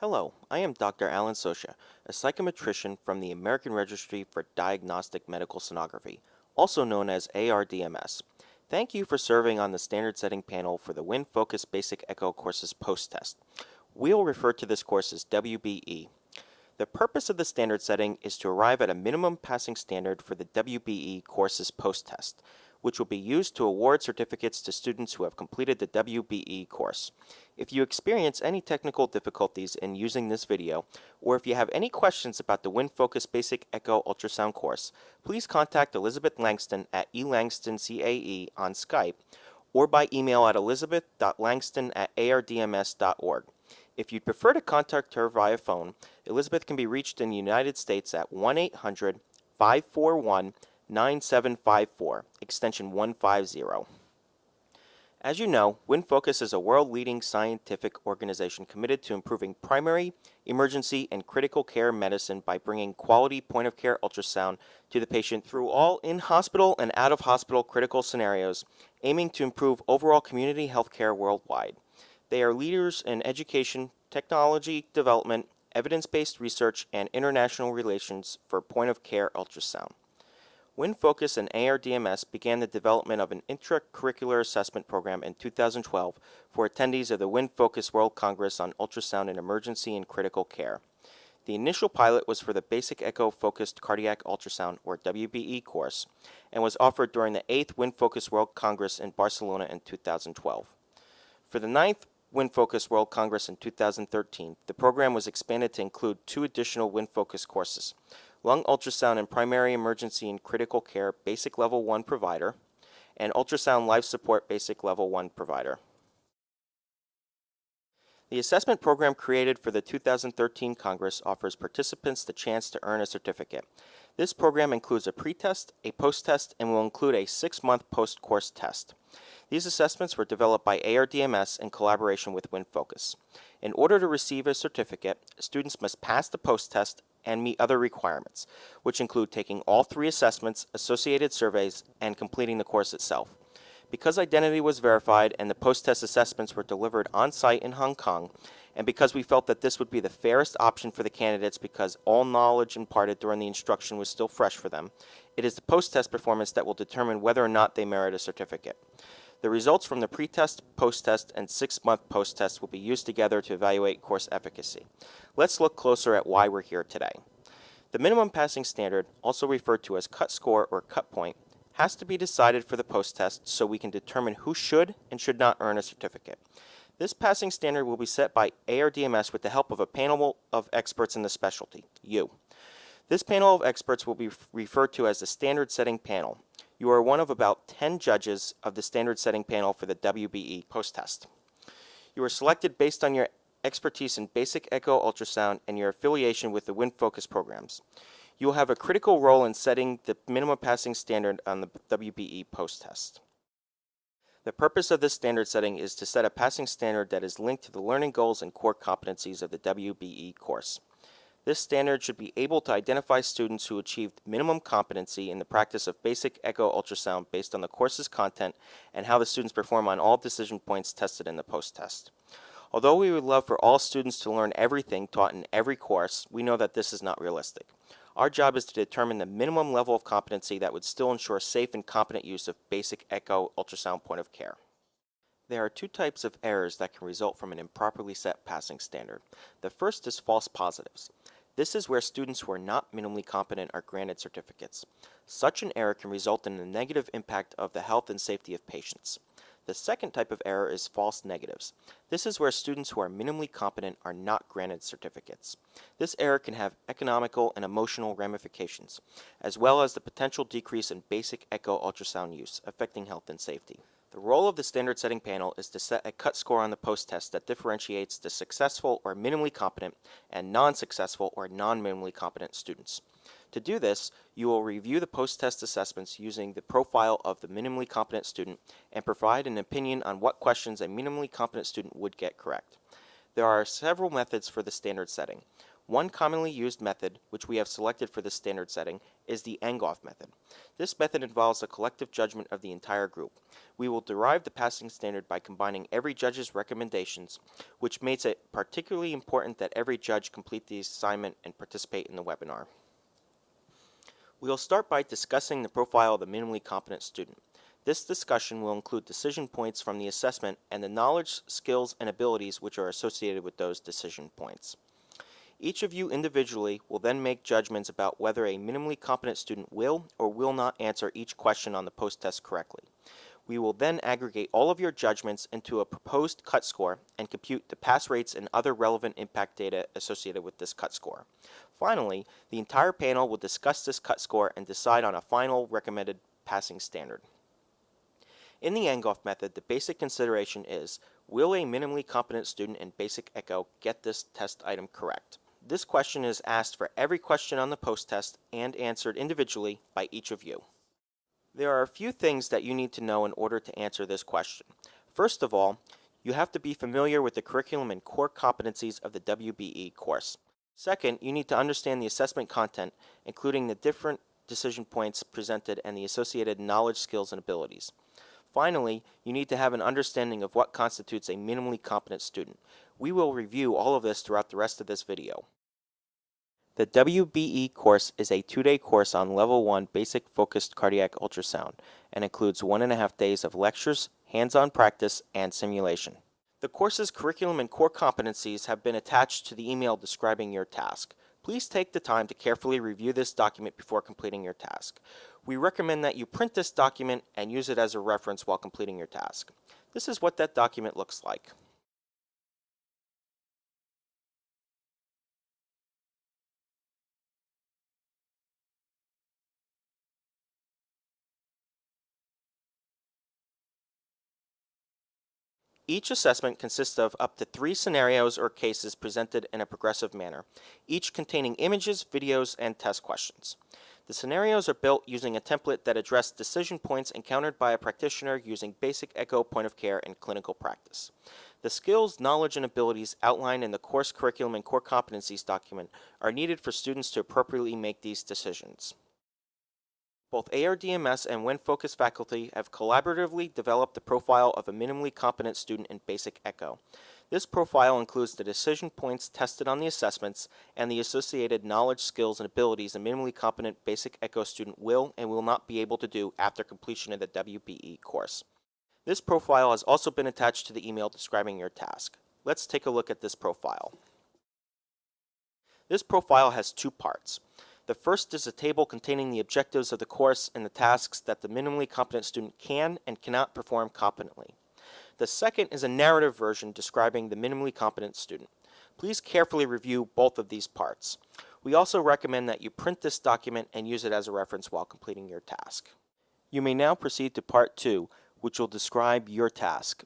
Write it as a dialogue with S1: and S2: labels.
S1: Hello, I am Dr. Alan Sosha, a psychometrician from the American Registry for Diagnostic Medical Sonography, also known as ARDMS. Thank you for serving on the standard setting panel for the WinFocus Basic Echo course's post-test. We'll refer to this course as WBE. The purpose of the standard setting is to arrive at a minimum passing standard for the WBE course's post-test, which will be used to award certificates to students who have completed the WBE course. If you experience any technical difficulties in using this video, or if you have any questions about the WinFocus Basic Echo Ultrasound course, please contact Elizabeth Langston at elangtoncae on Skype, or by email at elizabeth.langston@ardms.org. If you'd prefer to contact her via phone, Elizabeth can be reached in the United States at 1-800-541-9754, extension 150. As you know, WinFocus is a world-leading scientific organization committed to improving primary, emergency, and critical care medicine by bringing quality point-of-care ultrasound to the patient through all in-hospital and out-of-hospital critical scenarios, aiming to improve overall community healthcare worldwide. They are leaders in education, technology development, evidence-based research, and international relations for point-of-care ultrasound. WinFocus and ARDMS began the development of an intracurricular assessment program in 2012 for attendees of the WinFocus World Congress on Ultrasound in Emergency and Critical Care. The initial pilot was for the Basic Echo Focused Cardiac Ultrasound, or WBE course, and was offered during the 8th WinFocus World Congress in Barcelona in 2012. For the 9th WinFocus World Congress in 2013, the program was expanded to include 2 additional WinFocus courses: Lung Ultrasound in Primary Emergency and Critical Care Basic Level 1 Provider, and Ultrasound Life Support Basic Level 1 Provider. The assessment program created for the 2013 Congress offers participants the chance to earn a certificate. This program includes a pre-test, a post-test, and will include a 6-month post-course test. These assessments were developed by ARDMS in collaboration with WinFocus. In order to receive a certificate, students must pass the post-test and meet other requirements, which include taking all 3 assessments, associated surveys, and completing the course itself. Because identity was verified and the post-test assessments were delivered on-site in Hong Kong, and because we felt that this would be the fairest option for the candidates because all knowledge imparted during the instruction was still fresh for them, it is the post-test performance that will determine whether or not they merit a certificate. The results from the pre-test, post-test, and 6-month post-test will be used together to evaluate course efficacy. Let's look closer at why we're here today. The minimum passing standard, also referred to as cut score or cut point, has to be decided for the post-test so we can determine who should and should not earn a certificate. This passing standard will be set by ARDMS with the help of a panel of experts in the specialty, you. This panel of experts will be referred to as the standard setting panel. You are one of about 10 judges of the standard setting panel for the WBE post-test. You are selected based on your expertise in basic echo ultrasound and your affiliation with the WinFocus programs. You will have a critical role in setting the minimum passing standard on the WBE post-test. The purpose of this standard setting is to set a passing standard that is linked to the learning goals and core competencies of the WBE course. This standard should be able to identify students who achieved minimum competency in the practice of basic echo ultrasound based on the course's content and how the students perform on all decision points tested in the post-test. Although we would love for all students to learn everything taught in every course, we know that this is not realistic. Our job is to determine the minimum level of competency that would still ensure safe and competent use of basic echo ultrasound point of care. There are 2 types of errors that can result from an improperly set passing standard. The first is false positives. This is where students who are not minimally competent are granted certificates. Such an error can result in a negative impact of the health and safety of patients. The second type of error is false negatives. This is where students who are minimally competent are not granted certificates. This error can have economical and emotional ramifications, as well as the potential decrease in basic echo ultrasound use, affecting health and safety. The role of the standard setting panel is to set a cut score on the post-test that differentiates the successful or minimally competent and non-successful or non-minimally competent students. To do this, you will review the post-test assessments using the profile of the minimally competent student and provide an opinion on what questions a minimally competent student would get correct. There are several methods for the standard setting. One commonly used method, which we have selected for this standard setting, is the Angoff method. This method involves a collective judgment of the entire group. We will derive the passing standard by combining every judge's recommendations, which makes it particularly important that every judge complete the assignment and participate in the webinar. We will start by discussing the profile of the minimally competent student. This discussion will include decision points from the assessment and the knowledge, skills, and abilities which are associated with those decision points. Each of you individually will then make judgments about whether a minimally competent student will or will not answer each question on the post-test correctly. We will then aggregate all of your judgments into a proposed cut score and compute the pass rates and other relevant impact data associated with this cut score. Finally, the entire panel will discuss this cut score and decide on a final recommended passing standard. In the Angoff method, the basic consideration is, will a minimally competent student in basic echo get this test item correct? This question is asked for every question on the post-test and answered individually by each of you. There are a few things that you need to know in order to answer this question. First of all, you have to be familiar with the curriculum and core competencies of the WBE course. Second, you need to understand the assessment content, including the different decision points presented and the associated knowledge, skills, and abilities. Finally, you need to have an understanding of what constitutes a minimally competent student. We will review all of this throughout the rest of this video. The WBE course is a 2-day course on Level 1 Basic Focused Cardiac Ultrasound and includes 1.5 days of lectures, hands-on practice, and simulation. The course's curriculum and core competencies have been attached to the email describing your task. Please take the time to carefully review this document before completing your task. We recommend that you print this document and use it as a reference while completing your task. This is what that document looks like. Each assessment consists of up to 3 scenarios or cases presented in a progressive manner, each containing images, videos, and test questions. The scenarios are built using a template that addressed decision points encountered by a practitioner using basic echo point of care and clinical practice. The skills, knowledge, and abilities outlined in the course curriculum and core competencies document are needed for students to appropriately make these decisions. Both ARDMS and WIN-Focus faculty have collaboratively developed the profile of a minimally competent student in basic echo. This profile includes the decision points tested on the assessments and the associated knowledge, skills, and abilities a minimally competent basic echo student will and will not be able to do after completion of the WBE course. This profile has also been attached to the email describing your task. Let's take a look at this profile. This profile has 2 parts. The first is a table containing the objectives of the course and the tasks that the minimally competent student can and cannot perform competently. The second is a narrative version describing the minimally competent student. Please carefully review both of these parts. We also recommend that you print this document and use it as a reference while completing your task. You may now proceed to Part 2, which will describe your task.